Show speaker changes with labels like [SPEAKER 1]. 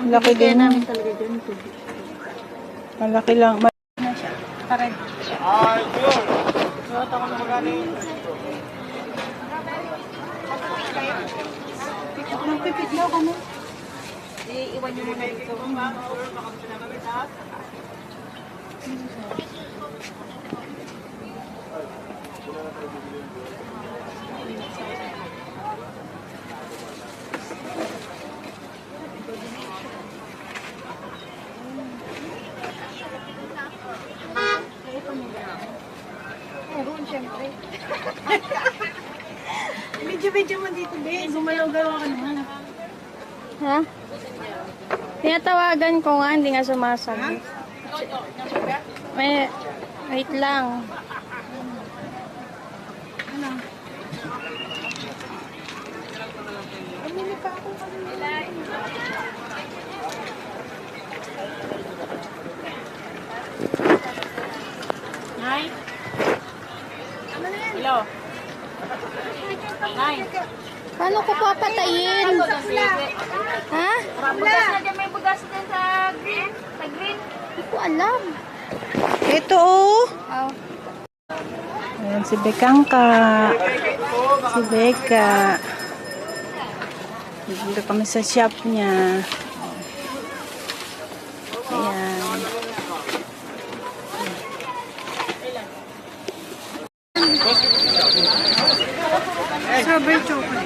[SPEAKER 1] Laki
[SPEAKER 2] Kaya
[SPEAKER 1] din.
[SPEAKER 2] namin talaga dyan.
[SPEAKER 1] Malaki lang.
[SPEAKER 2] Na siya. Parang.
[SPEAKER 3] Ay, yun.
[SPEAKER 2] Suot ako ng magaling. Magpipit daw kami. Iiwan niyo muna dito. Meron, syempre. Medyo mo dito, be. Gumalaw-galaw ka naman.
[SPEAKER 4] Ha? Tinatawagan ko nga, hindi nga sumasagot. May, wait lang.
[SPEAKER 2] Ano? Amili pa ako kanila. Nay? Ano na yan? Hello? Nay?
[SPEAKER 4] Paano ko papatayin? Ha?
[SPEAKER 2] Bugas na dyan, may bugas din sa green. Sa green.
[SPEAKER 4] Hindi ko alam.
[SPEAKER 1] Ito oh.
[SPEAKER 4] Oh.
[SPEAKER 1] Ayan si Bekangka. Si Beka. Dito kami sa shop niya. Ayan.
[SPEAKER 2] Strawberry chocolate.